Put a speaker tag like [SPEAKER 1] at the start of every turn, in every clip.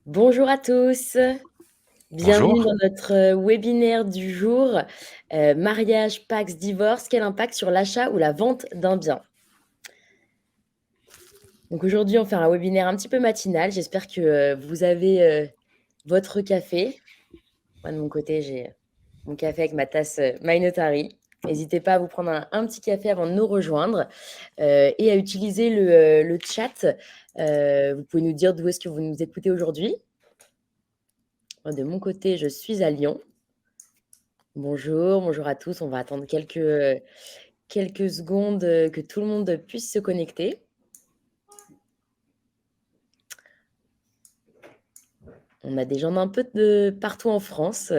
[SPEAKER 1] Bonjour à tous, bienvenue
[SPEAKER 2] Bonjour.
[SPEAKER 1] dans notre webinaire du jour, mariage, Pacs, divorce, quel impact sur l'achat ou la vente d'un bien? Donc aujourd'hui, on fait un webinaire un petit peu matinal. J'espère que, vous avez, votre café. Moi, de mon côté, j'ai mon café avec ma tasse, My Notary. N'hésitez pas à vous prendre un petit café avant de nous rejoindre, et à utiliser le chat. Vous pouvez nous dire d'où est-ce que vous nous écoutez aujourd'hui. Moi, de mon côté, je suis à Lyon. Bonjour, bonjour à tous. On va attendre quelques secondes, que tout le monde puisse se connecter. On a des gens d'un peu de partout en France.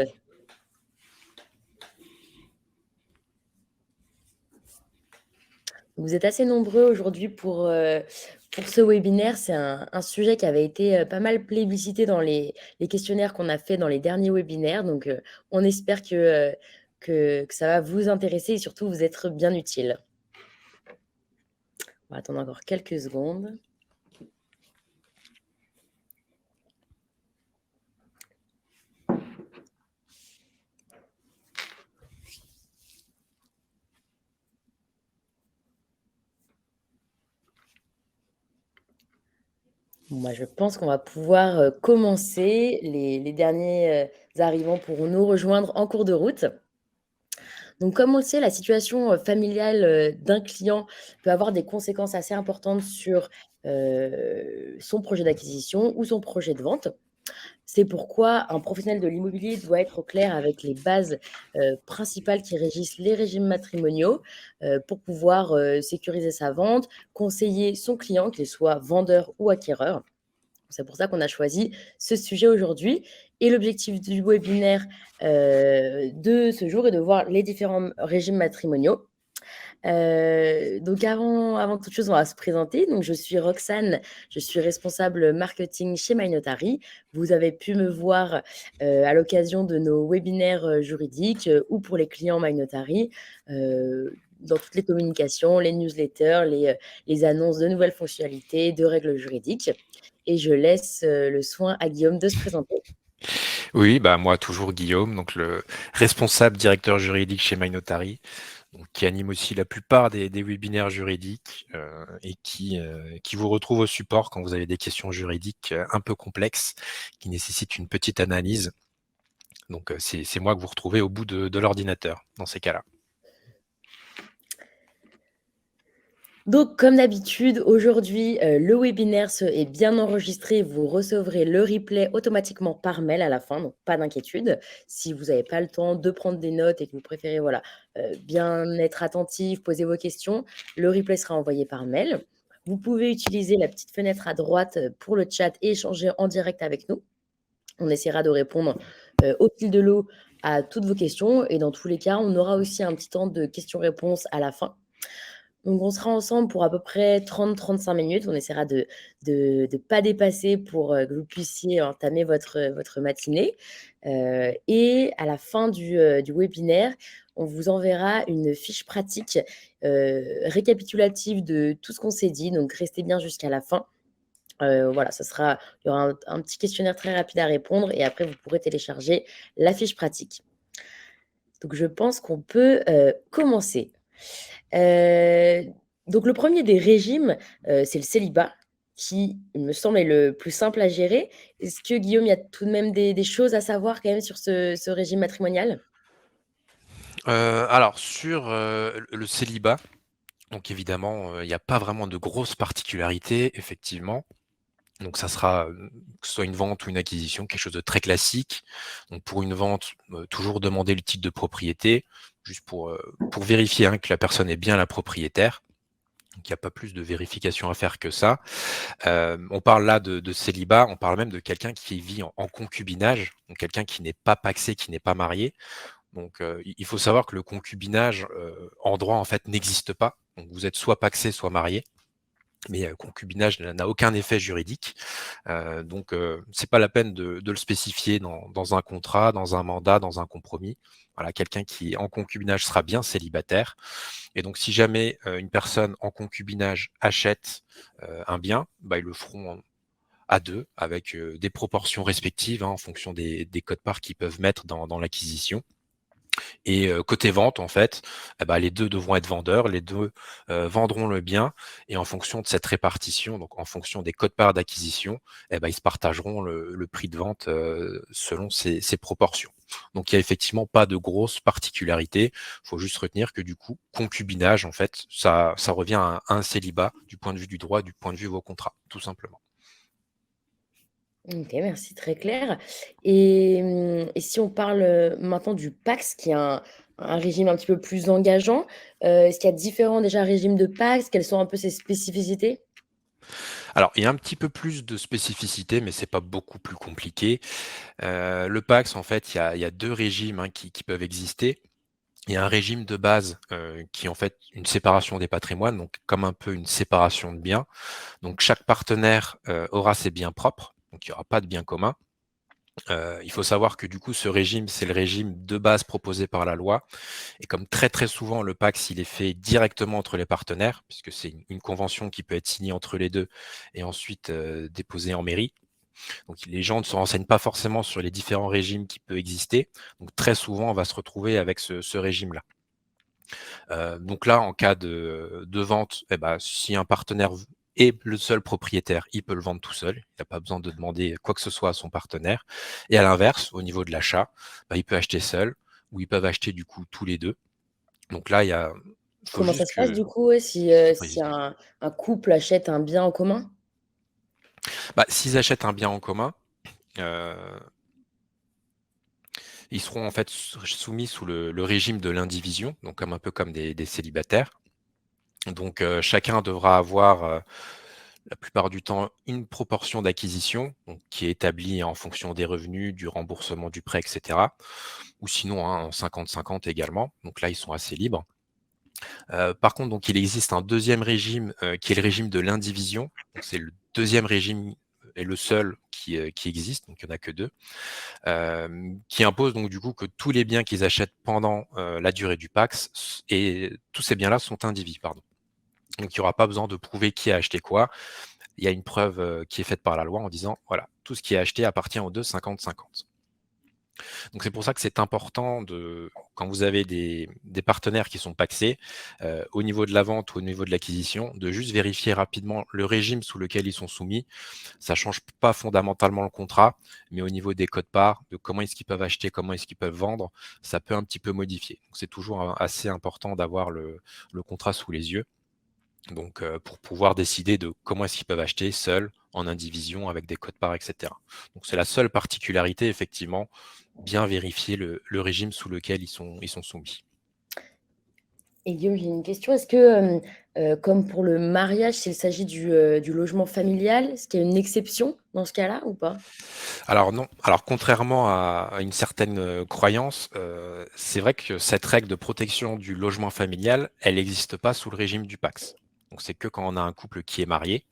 [SPEAKER 1] Vous êtes assez nombreux aujourd'hui pour ce webinaire. C'est un sujet qui avait été, pas mal plébiscité dans les questionnaires qu'on a fait dans les derniers webinaires. Donc, on espère que ça va vous intéresser et surtout vous être bien utile. On va attendre encore quelques secondes. Bon, bah, je pense qu'on va pouvoir, commencer. Les derniers, arrivants pourront nous rejoindre en cours de route. Donc comme on le sait, la situation, familiale, d'un client peut avoir des conséquences assez importantes sur, son projet d'acquisition ou son projet de vente. C'est pourquoi un professionnel de l'immobilier doit être au clair avec les bases, principales qui régissent les régimes matrimoniaux, pour pouvoir, sécuriser sa vente, conseiller son client, qu'il soit vendeur ou acquéreur. C'est pour ça qu'on a choisi ce sujet aujourd'hui et l'objectif du webinaire, de ce jour est de voir les différents régimes matrimoniaux. Donc avant toute chose, on va se présenter. Donc je suis Roxane, je suis responsable marketing chez My Notary. Vous avez pu me voir, à l'occasion de nos webinaires, juridiques, ou pour les clients My Notary, dans toutes les communications, les newsletters, les annonces de nouvelles fonctionnalités, de règles juridiques et je laisse, le soin à Guillaume de se présenter.
[SPEAKER 2] Oui, bah moi toujours Guillaume, donc le responsable directeur juridique chez My Notary, donc qui anime aussi la plupart des webinaires juridiques et qui vous retrouve au support quand vous avez des questions juridiques un peu complexes qui nécessitent une petite analyse. Donc c'est moi que vous retrouvez au bout de l'ordinateur dans ces cas-là.
[SPEAKER 1] Donc comme d'habitude, aujourd'hui, le webinaire est bien enregistré. Vous recevrez le replay automatiquement par mail à la fin, donc pas d'inquiétude. Si vous n'avez pas le temps de prendre des notes et que vous préférez, voilà, bien être attentif, poser vos questions, le replay sera envoyé par mail. Vous pouvez utiliser la petite fenêtre à droite, pour le chat et échanger en direct avec nous. On essaiera de répondre, au fil de l'eau à toutes vos questions et dans tous les cas, on aura aussi un petit temps de questions-réponses à la fin. Donc on sera ensemble pour à peu près 30-35 minutes. On essaiera de pas dépasser pour, que vous puissiez entamer votre matinée, et à la fin du webinaire, on vous enverra une fiche pratique, récapitulative de tout ce qu'on s'est dit, donc restez bien jusqu'à la fin. Voilà, il y aura un petit questionnaire très rapide à répondre et après vous pourrez télécharger la fiche pratique. Donc je pense qu'on peut, commencer. Heu, donc le premier des régimes, c'est le célibat qui, il me semble, est le plus simple à gérer. Est-ce que Guillaume, il y a tout de même des choses à savoir quand même sur ce régime matrimonial?
[SPEAKER 2] Alors sur le célibat, donc évidemment, il n'y a pas vraiment de grosses particularités, effectivement. Donc ça sera, que ce soit une vente ou une acquisition, quelque chose de très classique. Donc pour une vente, toujours demander le titre de propriété, juste pour vérifier, hein, que la personne est bien la propriétaire. Donc il n'y a pas plus de vérification à faire que ça. On parle là de célibat, on parle même de quelqu'un qui vit en concubinage, donc quelqu'un qui n'est pas pacsé, qui n'est pas marié. Donc il faut savoir que le concubinage, en droit, en fait, n'existe pas. Donc vous êtes soit pacsé, soit marié. Mais concubinage n'a aucun effet juridique. Donc c'est pas la peine de le spécifier dans un contrat, dans un mandat, dans un compromis. Voilà, quelqu'un qui en concubinage sera bien célibataire. Et donc si jamais une personne en concubinage achète un bien, bah, ils le feront à deux, avec des proportions respectives en fonction des quotes-parts qu'ils peuvent mettre dans l'acquisition. Et côté vente, en fait, les deux devront être vendeurs, les deux vendront le bien, et en fonction de cette répartition, donc en fonction des quotes-parts d'acquisition, ils se partageront le prix de vente selon ces proportions. Donc il n'y a effectivement pas de grosses particularités. Il faut juste retenir que du coup, concubinage, en fait, ça revient à un célibat du point de vue du droit, du point de vue de vos contrats, tout simplement.
[SPEAKER 1] OK, merci, très clair. Et si on parle, maintenant du PACS qui est un régime un petit peu plus engageant, est-ce qu'il y a différents déjà régimes de PACS? Quelles sont un peu ses spécificités?
[SPEAKER 2] Alors, il y a un petit peu plus de spécificité, mais c'est pas beaucoup plus compliqué. Le PACS, en fait, il y a 2 régimes, qui peuvent exister. Il y a un régime de base, qui est en fait une séparation des patrimoines, donc comme un peu une séparation de biens. Donc chaque partenaire, aura ses biens propres, donc il y aura pas de biens communs. Il faut savoir que du coup, ce régime, c'est le régime de base proposé par la loi, et comme très, très souvent le PACS, il est fait directement entre les partenaires, puisque c'est une convention qui peut être signée entre les 2 et ensuite, déposée en mairie. Donc les gens ne se renseignent pas forcément sur les différents régimes qui peuvent exister. Donc très souvent, on va se retrouver avec ce régime-là. Donc là, en cas de vente, si un partenaire est le seul propriétaire, il peut le vendre tout seul. Il n'a pas besoin de demander quoi que ce soit à son partenaire. Et à l'inverse, au niveau de l'achat, il peut acheter seul ou ils peuvent acheter du coup tous les deux. Donc là, faut
[SPEAKER 1] Comment ça
[SPEAKER 2] juste
[SPEAKER 1] se passe
[SPEAKER 2] que
[SPEAKER 1] du coup, ouais, si,
[SPEAKER 2] oui,
[SPEAKER 1] si un couple achète un bien en commun?
[SPEAKER 2] s'ils achètent un bien en commun, heu, ils seront en fait soumis sous le régime de l'indivision, donc comme un peu comme des célibataires. Donc chacun devra avoir, la plupart du temps, une proportion d'acquisition, donc qui est établie en fonction des revenus, du remboursement du prêt, et cetera. Ou sinon, en 50-50 également. Donc là, ils sont assez libres. Par contre, donc il existe un deuxième régime, qui est le régime de l'indivision. Donc c'est le deuxième régime et le seul qui existe, donc il y en a que 2, qui impose donc du coup que tous les biens qu'ils achètent pendant, la durée du PACS et tous ces biens-là sont indivis, pardon. Donc il y aura pas besoin de prouver qui a acheté quoi. Il y a une preuve, qui est faite par la loi en disant: «Voilà, tout ce qui est acheté appartient aux 2 50-50». Donc c'est pour ça que c'est important quand vous avez des partenaires qui sont pacsés, au niveau de la vente ou au niveau de l'acquisition, de juste vérifier rapidement le régime sous lequel ils sont soumis. Ça change pas fondamentalement le contrat, mais au niveau des quotes-parts, de comment est-ce qu'ils peuvent acheter, comment est-ce qu'ils peuvent vendre, ça peut un petit peu modifier. Donc c'est toujours assez important d'avoir le contrat sous les yeux. Donc, pour pouvoir décider de comment est-ce qu'ils peuvent acheter seuls, en indivision, avec des quotes-parts, et cetera. Donc c'est la seule particularité, effectivement, bien vérifier le régime sous lequel ils sont soumis.
[SPEAKER 1] Et Guillaume, j'ai une question. Est-ce que, comme pour le mariage, s'il s'agit du logement familial, est-ce qu'il y a une exception dans ce cas-là ou pas?
[SPEAKER 2] Alors non, alors contrairement à une certaine, croyance, c'est vrai que cette règle de protection du logement familial, elle n'existe pas sous le régime du PACS. Donc c'est que quand on a un couple qui est marié.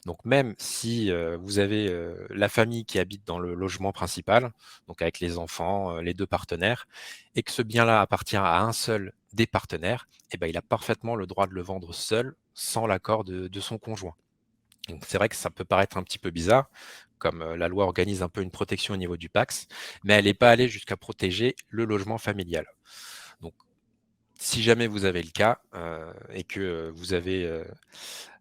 [SPEAKER 2] Donc même si, vous avez, la famille qui habite dans le logement principal, donc avec les enfants, les 2 partenaires, et que ce bien-là appartient à un seul des partenaires, il a parfaitement le droit de le vendre seul, sans l'accord de son conjoint. Donc c'est vrai que ça peut paraître un petit peu bizarre, comme, la loi organise un peu une protection au niveau du PACS, mais elle n'est pas allée jusqu'à protéger le logement familial. Donc si jamais vous avez le cas, et que, vous avez,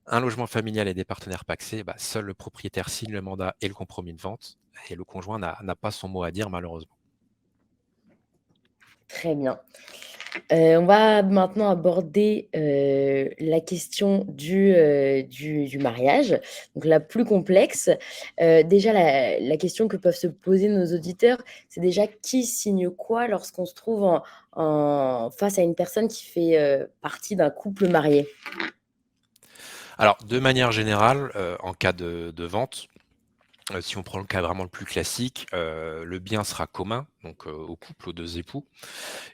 [SPEAKER 2] un logement familial et des partenaires pacsés, seul le propriétaire signe le mandat et le compromis de vente, et le conjoint n'a pas son mot à dire malheureusement.
[SPEAKER 1] Très bien. On va maintenant aborder, la question du mariage, donc la plus complexe. Déjà la question que peuvent se poser nos auditeurs, c'est déjà qui signe quoi lorsqu'on se trouve en face à une personne qui fait, partie d'un couple marié?
[SPEAKER 2] Alors de manière générale, en cas de vente, si on prend le cas vraiment le plus classique, le bien sera commun, donc au couple, aux 2 époux,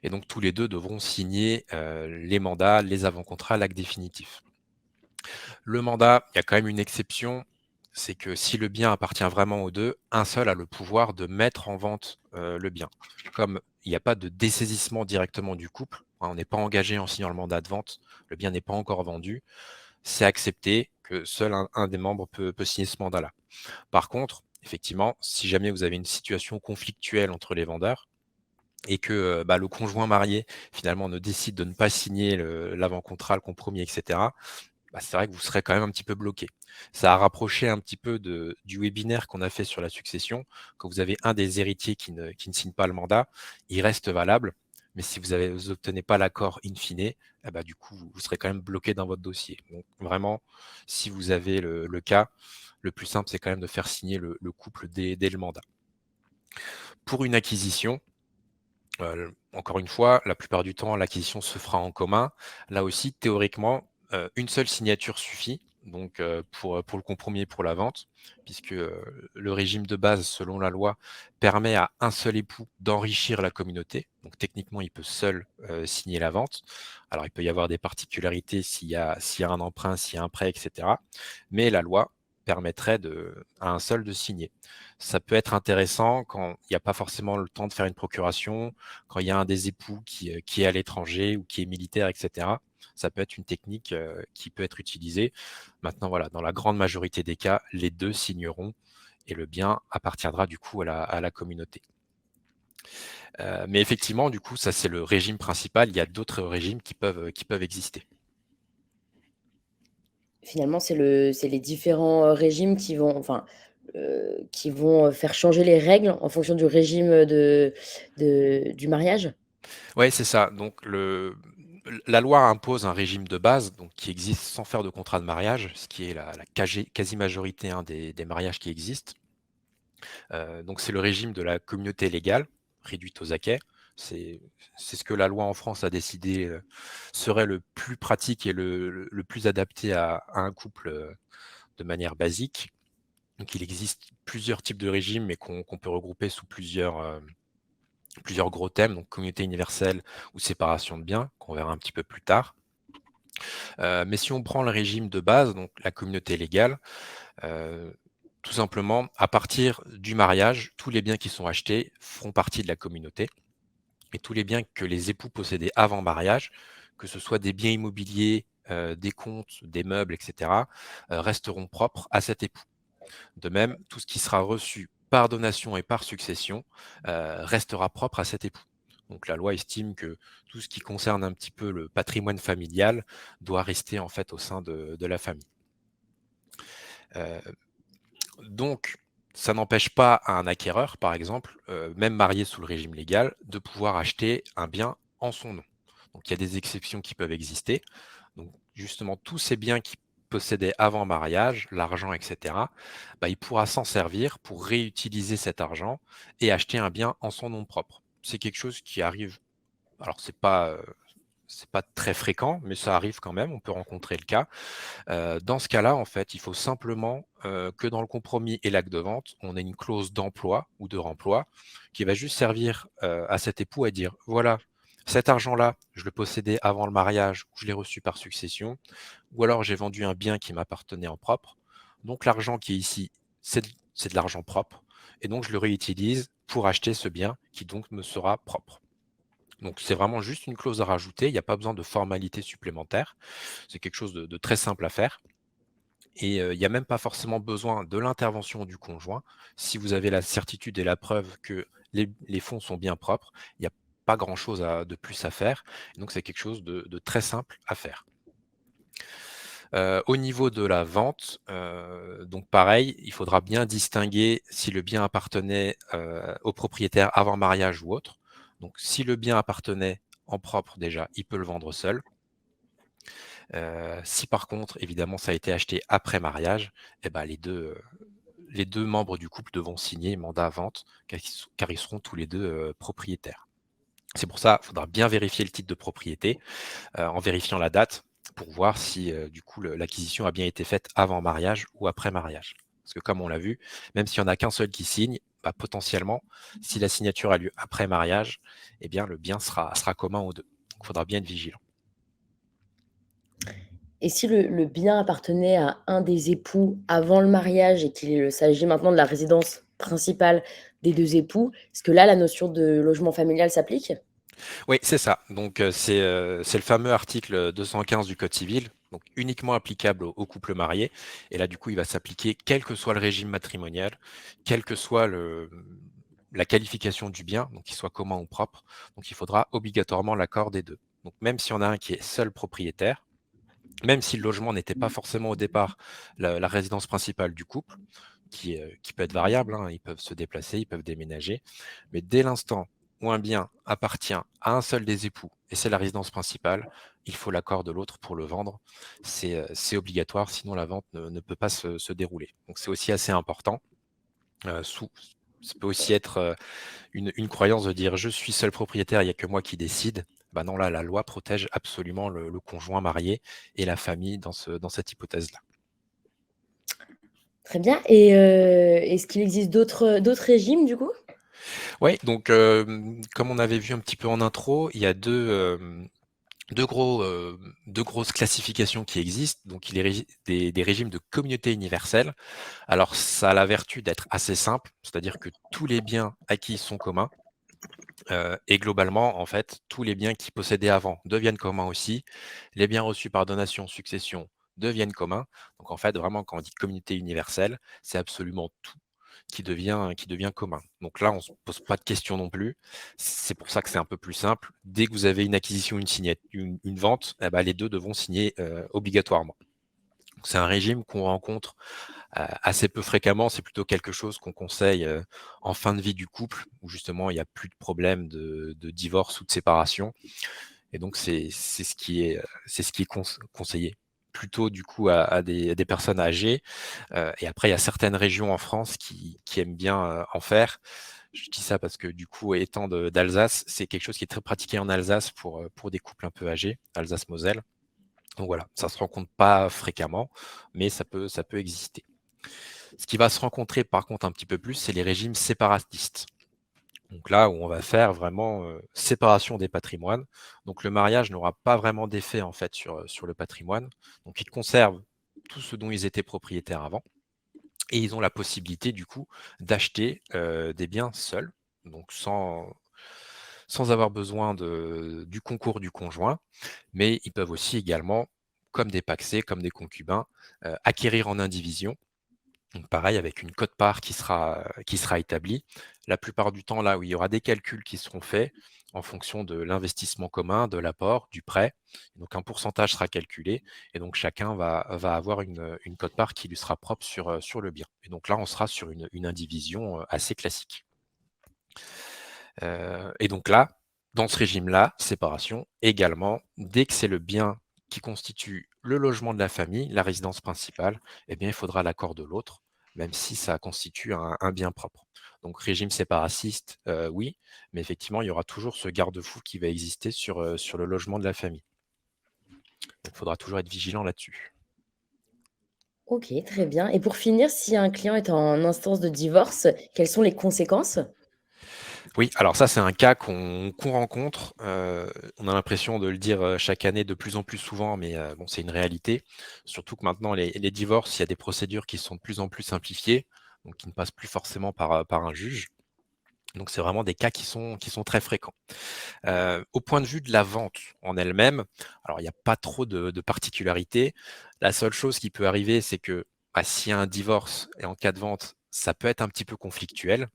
[SPEAKER 2] et donc tous les 2 devront signer, les mandats, les avant-contrats, l'acte définitif. Le mandat, il y a quand même une exception, c'est que si le bien appartient vraiment aux 2, un seul a le pouvoir de mettre en vente, le bien. Comme il n'y a pas de dessaisissement directement du couple, on n'est pas engagé en signant le mandat de vente, le bien n'est pas encore vendu, c'est accepté que seul un des membres peut signer ce mandat-là. Par contre, effectivement, si jamais vous avez une situation conflictuelle entre les vendeurs et que le conjoint marié, finalement, ne décide de ne pas signer l'avant-contrat, le compromis, etc., c'est vrai que vous serez quand même un petit peu bloqué. Ça a rapproché un petit peu du webinaire qu'on a fait sur la succession. Quand vous avez un des héritiers qui ne signe pas le mandat, il reste valable. Mais si vous obtenez pas l'accord in fine, du coup, vous serez quand même bloqué dans votre dossier. Donc vraiment, si vous avez le cas, le plus simple, c'est quand même de faire signer le couple dès le mandat. Pour une acquisition, encore une fois, la plupart du temps, l'acquisition se fera en commun. Là aussi, théoriquement, une seule signature suffit, donc pour le compromis et pour la vente, puisque le régime de base, selon la loi, permet à un seul époux d'enrichir la communauté. Donc techniquement, il peut seul signer la vente. Alors, il peut y avoir des particularités s'il y a un emprunt, s'il y a un prêt, etc. Mais la loi permettrait à un seul de signer. Ça peut être intéressant quand il n'y a pas forcément le temps de faire une procuration, quand il y a un des époux qui est à l'étranger ou qui est militaire, etc. Ça peut être une technique qui peut être utilisée. Maintenant, voilà, dans la grande majorité des cas, les deux signeront et le bien appartiendra du coup à la communauté. Mais effectivement, du coup, ça c'est le régime principal. Il y a d'autres régimes qui peuvent exister.
[SPEAKER 1] Finalement, c'est les différents régimes qui vont faire changer les règles en fonction du régime du mariage.
[SPEAKER 2] Oui, c'est ça. Donc la loi impose un régime de base donc, qui existe sans faire de contrat de mariage, ce qui est la quasi-majorité des mariages qui existent. Donc c'est le régime de la communauté légale, réduite aux acquêts. C'est ce que la loi en France a décidé serait le plus pratique et le plus adapté à un couple de manière basique. Donc il existe plusieurs types de régimes, mais qu'on peut regrouper sous plusieurs gros thèmes, donc communauté universelle ou séparation de biens, qu'on verra un petit peu plus tard. Mais si on prend le régime de base, donc la communauté légale, tout simplement, à partir du mariage, tous les biens qui sont achetés feront partie de la communauté. Et tous les biens que les époux possédaient avant mariage, que ce soit des biens immobiliers, des comptes, des meubles, etc., resteront propres à cet époux. De même, tout ce qui sera reçu par donation et par succession restera propre à cet époux. Donc la loi estime que tout ce qui concerne un petit peu le patrimoine familial doit rester en fait au sein de la famille. Donc, ça n'empêche pas à un acquéreur, par exemple, même marié sous le régime légal, de pouvoir acheter un bien en son nom. Donc, il y a des exceptions qui peuvent exister. Donc, justement, tous ces biens qu'il possédait avant mariage, l'argent, etc., il pourra s'en servir pour réutiliser cet argent et acheter un bien en son nom propre. C'est quelque chose qui arrive. Alors, c'est pas très fréquent, mais ça arrive quand même. On peut rencontrer le cas. Dans ce cas-là, en fait, il faut simplement que dans le compromis et l'acte de vente, on ait une clause d'emploi ou de remploi qui va juste servir à cet époux à dire, voilà, cet argent-là, je le possédais avant le mariage ou je l'ai reçu par succession, ou alors j'ai vendu un bien qui m'appartenait en propre. Donc l'argent qui est ici, c'est de l'argent propre, et donc je le réutilise pour acheter ce bien qui donc me sera propre. Donc c'est vraiment juste une clause à rajouter, il n'y a pas besoin de formalité supplémentaire, c'est quelque chose de très simple à faire. Et il n'y a même pas forcément besoin de l'intervention du conjoint. Si vous avez la certitude et la preuve que les fonds sont bien propres, il n'y a pas grand-chose de plus à faire. Donc c'est quelque chose de très simple à faire. Au niveau de la vente, donc pareil, il faudra bien distinguer si le bien appartenait au propriétaire avant mariage ou autre. Donc si le bien appartenait en propre déjà, il peut le vendre seul. Si par contre, évidemment, ça a été acheté après mariage, les deux membres du couple devront signer mandat à vente car ils seront tous les deux propriétaires. C'est pour ça qu'il faudra bien vérifier le titre de propriété en vérifiant la date pour voir si du coup l'acquisition a bien été faite avant mariage ou après mariage. Parce que comme on l'a vu, même s'il n'y en a qu'un seul qui signe, potentiellement, si la signature a lieu après mariage, eh bien le bien sera commun aux deux. Donc il faudra bien être vigilant.
[SPEAKER 1] Et si le bien appartenait à un des époux avant le mariage et qu'il s'agit maintenant de la résidence principale des deux époux, est-ce que là, la notion de logement familial s'applique?
[SPEAKER 2] Oui, c'est ça. Donc c'est le fameux article 215 du Code civil. donc uniquement applicable aux couples mariés. Et là, du coup, il va s'appliquer quel que soit le régime matrimonial, quelle que soit la qualification du bien, donc qu'il soit commun ou propre. Donc il faudra obligatoirement l'accord des deux. Donc même si on a un qui est seul propriétaire, même si le logement n'était pas forcément au départ la résidence principale du couple, qui peut être variable, hein, ils peuvent se déplacer, ils peuvent déménager, mais dès l'instant où un bien appartient à un seul des époux et c'est la résidence principale, il faut l'accord de l'autre pour le vendre. C'est obligatoire, sinon la vente ne peut pas se dérouler. Donc c'est aussi assez important. Ça peut aussi être une croyance de dire je suis seul propriétaire, il n'y a que moi qui décide. Ben non, là, la loi protège absolument le conjoint marié et la famille dans cette hypothèse-là.
[SPEAKER 1] Très bien. Et est-ce qu'il existe d'autres régimes, du coup?
[SPEAKER 2] Oui, donc comme on avait vu un petit peu en intro, il y a deux grosses classifications qui existent. Donc il y a des régimes de communauté universelle. Alors ça a la vertu d'être assez simple, c'est-à-dire que tous les biens acquis sont communs. Et globalement, en fait, tous les biens qu'ils possédaient avant deviennent communs aussi. Les biens reçus par donation, succession deviennent communs. Donc en fait, vraiment, quand on dit communauté universelle, c'est absolument tout qui devient commun. Donc là, on ne se pose pas de questions non plus. C'est pour ça que c'est un peu plus simple. Dès que vous avez une acquisition, une vente, eh ben, les deux devront signer obligatoirement. C'est un régime qu'on rencontre assez peu fréquemment. C'est plutôt quelque chose qu'on conseille en fin de vie du couple, où justement il n'y a plus de problème de divorce ou de séparation. Et donc c'est ce qui est conseillé plutôt du coup à des personnes âgées. Et après, il y a certaines régions en France qui aiment bien en faire. Je dis ça parce que du coup, étant d'Alsace, c'est quelque chose qui est très pratiqué en Alsace pour des couples un peu âgés, Alsace-Moselle. Donc voilà, ça se rencontre pas fréquemment, mais ça peut exister. Ce qui va se rencontrer par contre un petit peu plus, c'est les régimes séparatistes. Donc là où on va faire vraiment séparation des patrimoines. Donc le mariage n'aura pas vraiment d'effet en fait sur le patrimoine. Donc ils conservent tout ce dont ils étaient propriétaires avant. Et ils ont la possibilité du coup d'acheter des biens seuls, donc sans avoir besoin du concours du conjoint. Mais ils peuvent aussi également, comme des pacsés, comme des concubins, acquérir en indivision. Donc pareil, avec une quote-part qui sera établie. La plupart du temps, là où il y aura des calculs qui seront faits en fonction de l'investissement commun, de l'apport, du prêt. Donc un pourcentage sera calculé et donc chacun va avoir une quote-part qui lui sera propre sur le bien. Et donc là, on sera sur une indivision assez classique. Et donc là, dans ce régime-là, séparation, également, dès que c'est le bien qui constitue le logement de la famille, la résidence principale, eh bien, il faudra l'accord de l'autre, même si ça constitue un bien propre. Donc, régime séparatiste, oui, mais effectivement, il y aura toujours ce garde-fou qui va exister sur le logement de la famille. Donc, il faudra toujours être vigilant là-dessus.
[SPEAKER 1] Ok, très bien. Et pour finir, si un client est en instance de divorce, quelles sont les conséquences?
[SPEAKER 2] Oui, alors ça, c'est un cas qu'on rencontre. On a l'impression de le dire chaque année de plus en plus souvent, mais bon, c'est une réalité. Surtout que maintenant, les divorces, il y a des procédures qui sont de plus en plus simplifiées, donc qui ne passent plus forcément par un juge. Donc, c'est vraiment des cas qui sont très fréquents. Au point de vue de la vente en elle-même, alors il n'y a pas trop de particularités. La seule chose qui peut arriver, c'est que s'il y a un divorce et en cas de vente, ça peut être un petit peu conflictuel.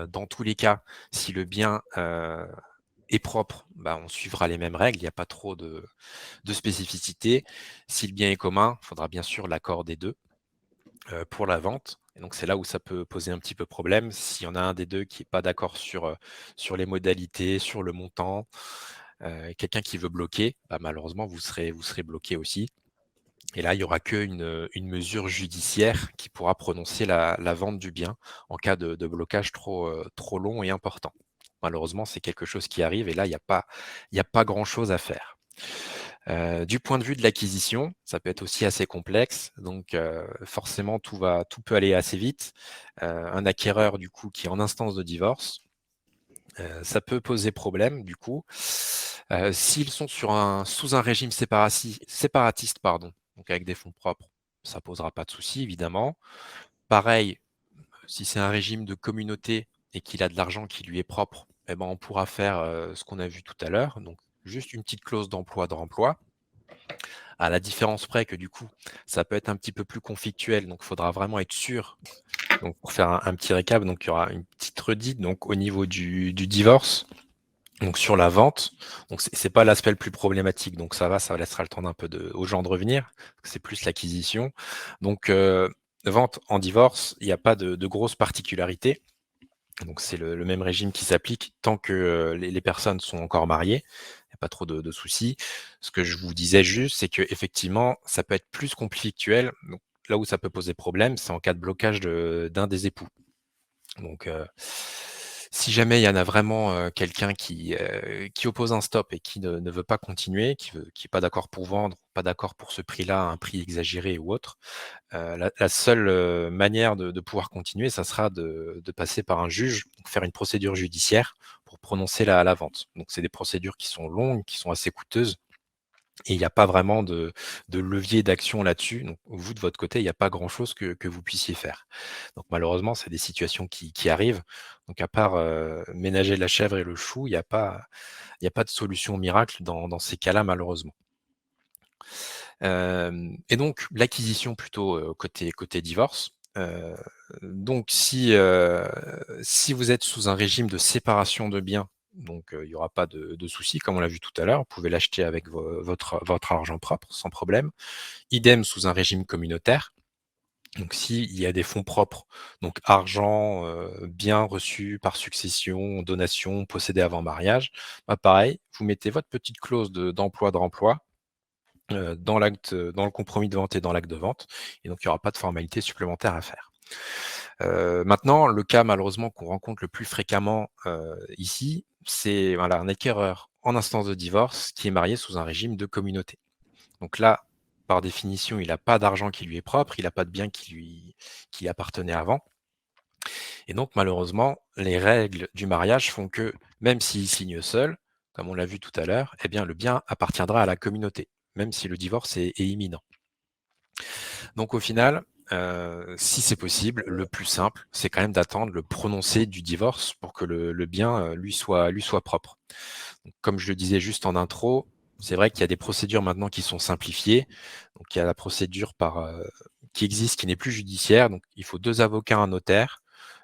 [SPEAKER 2] Dans tous les cas, si le bien est propre, bah, on suivra les mêmes règles, il n'y a pas trop de spécificité. Si le bien est commun, il faudra bien sûr l'accord des deux pour la vente. Et donc c'est là où ça peut poser un petit peu problème. S'il y en a un des deux qui n'est pas d'accord sur les modalités, sur le montant, quelqu'un qui veut bloquer, bah, malheureusement vous serez bloqué aussi. Et là, il n'y aura qu'une mesure judiciaire qui pourra prononcer la vente du bien en cas de blocage trop long et important. Malheureusement, c'est quelque chose qui arrive et là, il y a pas grand-chose à faire. Du point de vue de l'acquisition, ça peut être aussi assez complexe. Donc, forcément, tout peut aller assez vite. Un acquéreur, du coup, qui est en instance de divorce, ça peut poser problème, du coup. S'ils sont sous un régime séparatiste, pardon, donc avec des fonds propres, ça posera pas de souci, évidemment. Pareil, si c'est un régime de communauté et qu'il a de l'argent qui lui est propre, eh ben, on pourra faire ce qu'on a vu tout à l'heure, donc juste une petite clause d'emploi de remploi. À la différence près que du coup, ça peut être un petit peu plus conflictuel, donc il faudra vraiment être sûr. Donc pour faire un petit récap, donc il y aura une petite redite donc au niveau du divorce. Donc sur la vente, donc c'est pas l'aspect le plus problématique, donc ça laissera le temps aux gens de revenir. C'est plus l'acquisition. Donc vente en divorce, il n'y a pas de grosses particularités. Donc c'est le même régime qui s'applique tant que les personnes sont encore mariées. Il n'y a pas trop de soucis. Ce que je vous disais juste, c'est que effectivement, ça peut être plus conflictuel. Donc, là où ça peut poser problème, c'est en cas de blocage d'un des époux. Donc, si jamais il y en a vraiment quelqu'un qui oppose un stop et qui ne veut pas continuer, qui est pas d'accord pour vendre, pas d'accord pour ce prix-là, un prix exagéré ou autre, la seule manière de pouvoir continuer, ça sera de passer par un juge, donc faire une procédure judiciaire pour prononcer la vente. Donc c'est des procédures qui sont longues, qui sont assez coûteuses. Et il n'y a pas vraiment de levier d'action là-dessus. Donc, vous, de votre côté, il n'y a pas grand-chose que vous puissiez faire. Donc, malheureusement, c'est des situations qui arrivent. Donc, à part ménager la chèvre et le chou, il y a pas de solution miracle dans ces cas-là, malheureusement. Et donc, l'acquisition plutôt côté divorce. Donc, si vous êtes sous un régime de séparation de biens, donc il n'y aura pas de souci, comme on l'a vu tout à l'heure, vous pouvez l'acheter avec votre argent propre, sans problème. Idem sous un régime communautaire. Donc s'il y a des fonds propres, donc argent, biens reçus par succession, donation, possédés avant mariage, bah pareil, vous mettez votre petite clause d'emploi de remploi dans le compromis de vente et dans l'acte de vente, et donc il n'y aura pas de formalité supplémentaire à faire. Maintenant, le cas malheureusement qu'on rencontre le plus fréquemment ici, c'est voilà, un acquéreur en instance de divorce qui est marié sous un régime de communauté. Donc là, par définition, il n'a pas d'argent qui lui est propre, il n'a pas de bien qui appartenait avant. Et donc malheureusement, les règles du mariage font que même s'il signe seul, comme on l'a vu tout à l'heure, eh bien le bien appartiendra à la communauté, même si le divorce est imminent. Donc au final, si c'est possible, le plus simple, c'est quand même d'attendre le prononcé du divorce pour que le bien lui soit propre. Donc, comme je le disais juste en intro, c'est vrai qu'il y a des procédures maintenant qui sont simplifiées. Donc il y a la procédure qui existe, qui n'est plus judiciaire. Donc il faut 2 avocats, un notaire.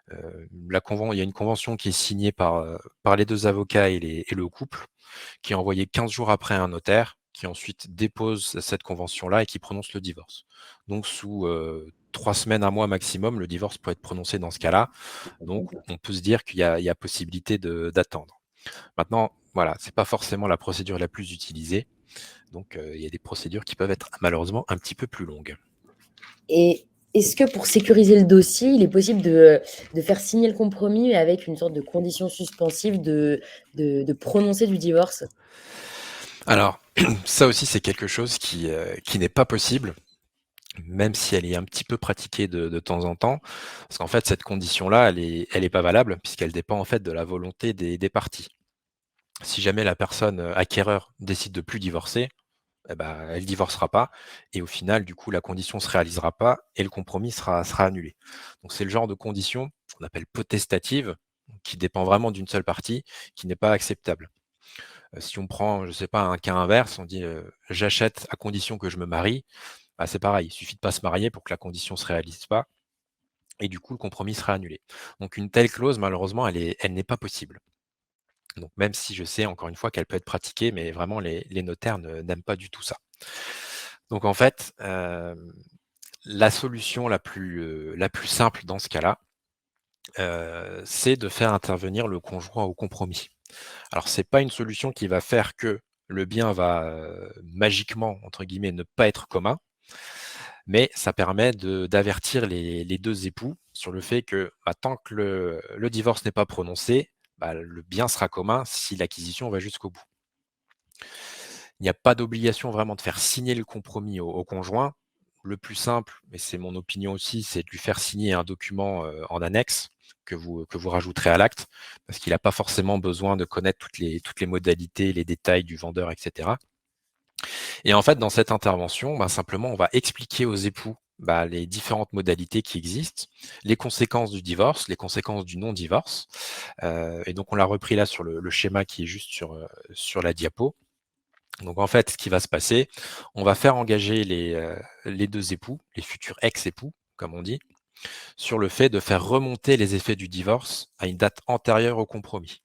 [SPEAKER 2] Il y a une convention qui est signée par les 2 avocats et le couple, qui est envoyée 15 jours après à un notaire, qui ensuite dépose cette convention-là et qui prononce le divorce. Donc sous 3 semaines, 1 mois maximum, le divorce peut être prononcé dans ce cas-là. Donc on peut se dire qu'il y a possibilité d'attendre. Maintenant, voilà, c'est pas forcément la procédure la plus utilisée. Donc il y a des procédures qui peuvent être malheureusement un petit peu plus longues.
[SPEAKER 1] Et est-ce que pour sécuriser le dossier, il est possible de faire signer le compromis avec une sorte de condition suspensive de prononcer du divorce?
[SPEAKER 2] Alors, ça aussi, c'est quelque chose qui n'est pas possible, même si elle est un petit peu pratiquée de temps en temps. Parce qu'en fait, cette condition-là, elle est pas valable, puisqu'elle dépend en fait de la volonté des parties. Si jamais la personne acquéreur décide de plus divorcer, eh ben, elle divorcera pas et au final, du coup, la condition se réalisera pas et le compromis sera annulé. Donc c'est le genre de condition qu'on appelle potestative, qui dépend vraiment d'une seule partie, qui n'est pas acceptable. Si on prend, je sais pas, un cas inverse, on dit, «J'achète à condition que je me marie», bah, c'est pareil, il suffit de pas se marier pour que la condition se réalise pas et du coup, le compromis sera annulé. Donc une telle clause, malheureusement, elle n'est pas possible. Donc même si je sais encore une fois qu'elle peut être pratiquée, mais vraiment les notaires n'aiment pas du tout ça. Donc en fait, la solution la plus simple dans ce cas-là, c'est de faire intervenir le conjoint au compromis. Alors c'est pas une solution qui va faire que le bien va, «magiquement» entre guillemets ne pas être commun, mais ça permet d'avertir les 2 époux sur le fait que, bah, tant que le divorce n'est pas prononcé, bah, le bien sera commun si l'acquisition va jusqu'au bout. Il n'y a pas d'obligation vraiment de faire signer le compromis au conjoint. Le plus simple, mais c'est mon opinion aussi, c'est de lui faire signer un document, en annexe que vous rajouterez à l'acte, parce qu'il n'a pas forcément besoin de connaître toutes les modalités, les détails du vendeur et cetera. Et en fait, dans cette intervention, bah, simplement, on va expliquer aux époux, bah, les différentes modalités qui existent, les conséquences du divorce, les conséquences du non-divorce. Et donc on l'a repris là sur le schéma qui est juste sur la diapo. Donc en fait, ce qui va se passer, on va faire engager les 2 époux, les futurs ex-époux, comme on dit, sur le fait de faire remonter les effets du divorce à une date antérieure au compromis.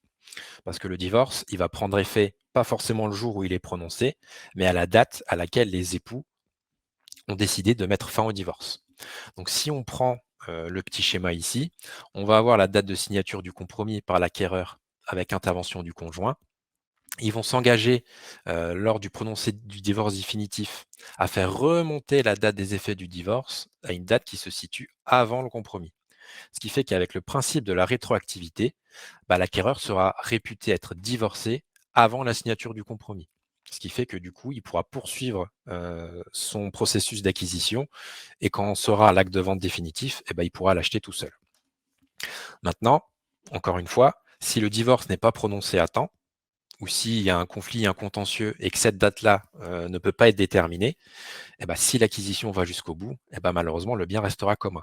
[SPEAKER 2] Parce que le divorce, il va prendre effet pas forcément le jour où il est prononcé, mais à la date à laquelle les époux ont décidé de mettre fin au divorce. Donc si on prend le petit schéma ici, on va avoir la date de signature du compromis par l'acquéreur avec intervention du conjoint. Ils vont s'engager lors du prononcé du divorce définitif à faire remonter la date des effets du divorce à une date qui se situe avant le compromis. Ce qui fait qu'avec le principe de la rétroactivité, l'acquéreur sera réputé être divorcé avant la signature du compromis. Ce qui fait que du coup, il pourra poursuivre son processus d'acquisition et quand on sera à l'acte de vente définitif, il pourra l'acheter tout seul. Maintenant, encore une fois, si le divorce n'est pas prononcé à temps, ou s'il y a un conflit, un contentieux et que cette date-là ne peut pas être déterminée, si l'acquisition va jusqu'au bout, malheureusement, le bien restera commun.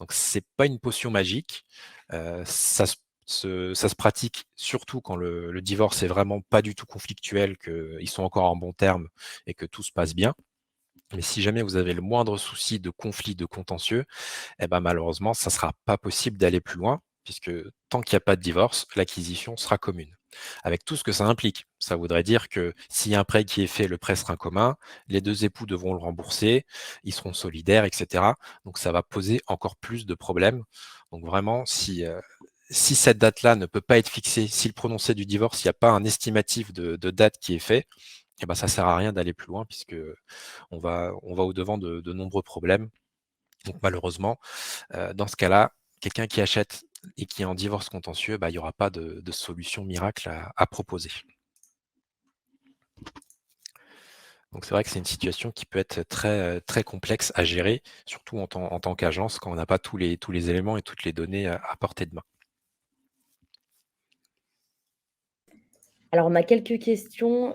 [SPEAKER 2] Donc, ce n'est pas une potion magique. Ça se pratique surtout quand le divorce est vraiment pas du tout conflictuel, qu'ils sont encore en bons termes et que tout se passe bien. Mais si jamais vous avez le moindre souci de conflit, de contentieux, malheureusement, ça ne sera pas possible d'aller plus loin, puisque tant qu'il n'y a pas de divorce, l'acquisition sera commune. Avec tout ce que ça implique. Ça voudrait dire que s'il y a un prêt qui est fait, le prêt sera en commun, les 2 époux devront le rembourser, ils seront solidaires, etc. Donc ça va poser encore plus de problèmes. Donc vraiment, si cette date-là ne peut pas être fixée, si le prononcé du divorce, il n'y a pas un estimatif de date qui est fait, ça ne sert à rien d'aller plus loin puisque on va au-devant de nombreux problèmes. Donc malheureusement, dans ce cas-là, quelqu'un qui achète et qui est en divorce contentieux, il n'y aura pas de solution miracle à proposer. Donc c'est vrai que c'est une situation qui peut être très, très complexe à gérer, surtout en tant qu'agence, quand on n'a pas tous les éléments et toutes les données à portée de main.
[SPEAKER 1] Alors, on a quelques questions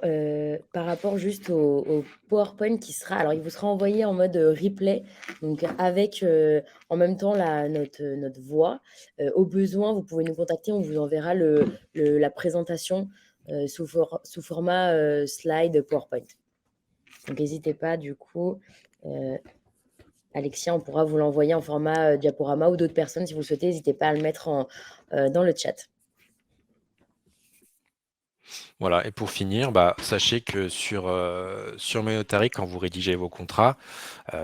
[SPEAKER 1] par rapport juste au PowerPoint qui sera. Alors, il vous sera envoyé en mode replay, donc avec en même temps notre voix. Au besoin, vous pouvez nous contacter, on vous enverra la présentation sous format slide PowerPoint. Donc, n'hésitez pas, du coup, Alexia, on pourra vous l'envoyer en format diaporama ou d'autres personnes, si vous le souhaitez, n'hésitez pas à le mettre dans le chat.
[SPEAKER 2] Voilà, et pour finir, sachez que sur Monotary, quand vous rédigez vos contrats,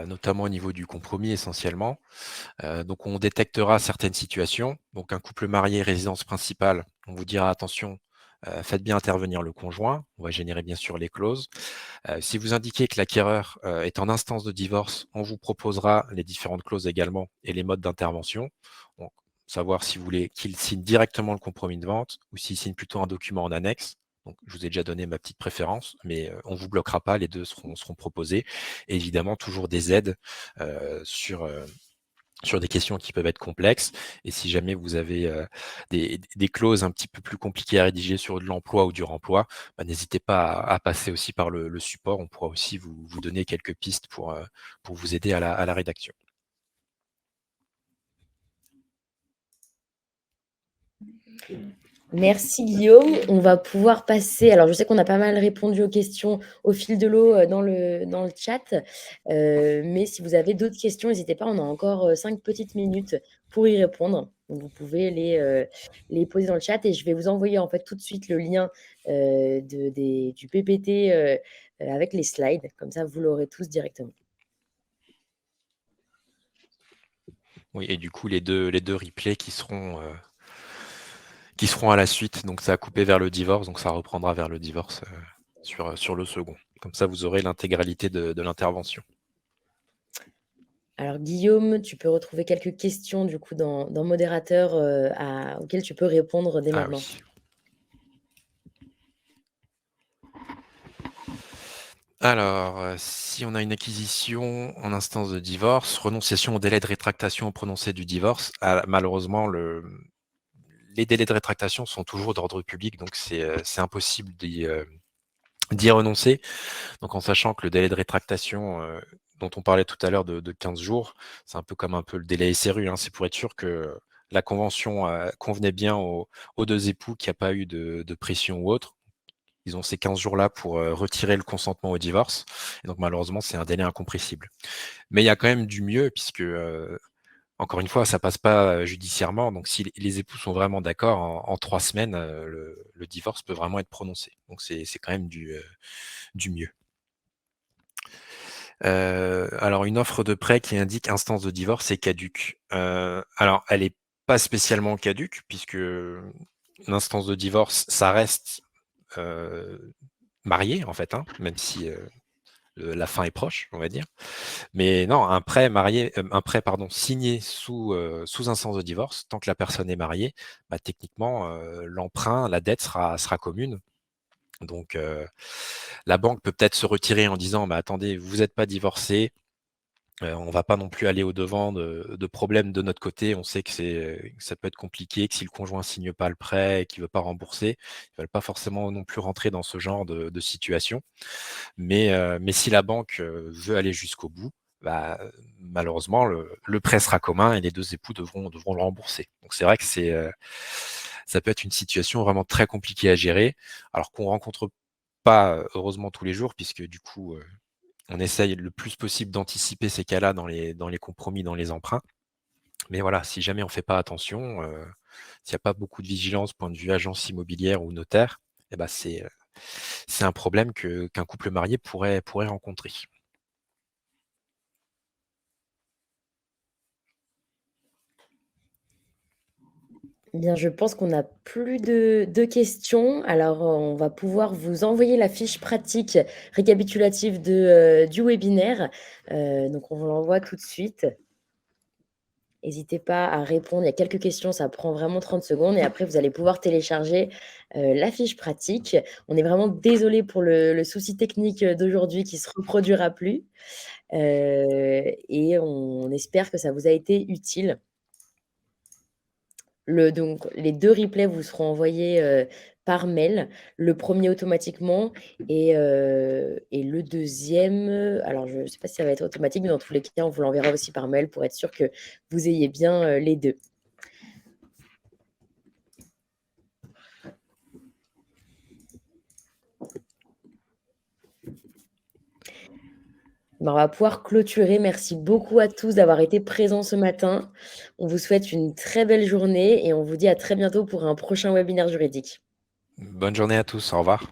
[SPEAKER 2] notamment au niveau du compromis essentiellement, donc on détectera certaines situations. Donc un couple marié, résidence principale, on vous dira attention, faites bien intervenir le conjoint. On va générer bien sûr les clauses. Si vous indiquez que l'acquéreur est en instance de divorce, on vous proposera les différentes clauses également et les modes d'intervention. Donc, savoir si vous voulez qu'il signe directement le compromis de vente ou s'il signe plutôt un document en annexe. Donc, je vous ai déjà donné ma petite préférence, mais on ne vous bloquera pas, les deux seront proposés. Et évidemment, toujours des aides sur des questions qui peuvent être complexes. Et si jamais vous avez des clauses un petit peu plus compliquées à rédiger sur de l'emploi ou du remploi, n'hésitez pas à passer aussi par le support. On pourra aussi vous donner quelques pistes pour vous aider à la rédaction.
[SPEAKER 1] Merci Guillaume. On va pouvoir passer. Alors, je sais qu'on a pas mal répondu aux questions au fil de l'eau dans le chat. Mais si vous avez d'autres questions, n'hésitez pas. On a encore 5 petites minutes pour y répondre. Donc, vous pouvez les poser dans le chat et je vais vous envoyer en fait tout de suite le lien du PPT avec les slides. Comme ça, vous l'aurez tous directement.
[SPEAKER 2] Oui, et du coup, les deux replays qui seront à la suite. Donc, ça a coupé vers le divorce, donc ça reprendra vers le divorce sur le second. Comme ça, vous aurez l'intégralité de l'intervention.
[SPEAKER 1] Alors Guillaume, tu peux retrouver quelques questions du coup dans Modérateur auxquelles tu peux répondre dès maintenant.
[SPEAKER 2] Oui. Alors, si on a une acquisition en instance de divorce, renonciation au délai de rétractation au prononcé du divorce, malheureusement, les délais de rétractation sont toujours d'ordre public, donc c'est impossible d'y renoncer. Donc en sachant que le délai de rétractation dont on parlait tout à l'heure de 15 jours, c'est un peu comme le délai SRU, c'est pour être sûr que la convention convenait bien aux 2 époux, qu'il n'y a pas eu de pression ou autre. ils ont ces 15 jours-là pour retirer le consentement au divorce. Et donc malheureusement, c'est un délai incompressible. Mais il y a quand même du mieux puisque, encore une fois, ça passe pas judiciairement. Donc si les époux sont vraiment d'accord, en 3 semaines, le divorce peut vraiment être prononcé. Donc c'est quand même du mieux. Alors une offre de prêt qui indique instance de divorce est caduque. Alors elle est pas spécialement caduque puisque l'instance de divorce, ça reste, marié en fait, hein, même si, la fin est proche, on va dire. Mais non, un prêt pardon, signé sous instance de divorce, tant que la personne est mariée, bah, techniquement, l'emprunt, la dette sera commune. Donc, la banque peut peut-être se retirer en disant: «Bah, attendez, vous êtes pas divorcés, on va pas non plus aller au-devant de problèmes de notre côté. On sait que ça peut être compliqué, que si le conjoint signe pas le prêt et qu'il veut pas rembourser, ils veulent pas forcément non plus rentrer dans ce genre de situation. Mais si la banque, veut aller jusqu'au bout, bah, malheureusement le prêt sera commun et les 2 époux devront le rembourser. Donc c'est vrai que ça peut être une situation vraiment très compliquée à gérer, alors qu'on rencontre pas, heureusement tous les jours puisque du coup, on essaye le plus possible d'anticiper ces cas-là dans les compromis, dans les emprunts. Mais voilà, si jamais on fait pas attention, s'il y a pas beaucoup de vigilance, point de vue agence immobilière ou notaire, et bah, c'est un problème qu'un couple marié pourrait rencontrer.
[SPEAKER 1] Eh bien, je pense qu'on n'a plus de questions. Alors, on va pouvoir vous envoyer la fiche pratique récapitulative du webinaire. Donc on vous l'envoie tout de suite. N'hésitez pas à répondre. Il y a quelques questions, ça prend vraiment 30 secondes et après vous allez pouvoir télécharger, la fiche pratique. On est vraiment désolé pour le souci technique, d'aujourd'hui qui se reproduira plus, et on espère que ça vous a été utile. Donc les 2 replays vous seront envoyés, par mail. Le premier automatiquement et le deuxième, alors je ne sais pas si ça va être automatique, mais dans tous les cas, on vous l'enverra aussi par mail pour être sûr que vous ayez bien, les 2. Ben, on va pouvoir clôturer. Merci beaucoup à tous d'avoir été présents ce matin. On vous souhaite une très belle journée et on vous dit à très bientôt pour un prochain webinaire juridique.
[SPEAKER 2] Bonne journée à tous, au revoir.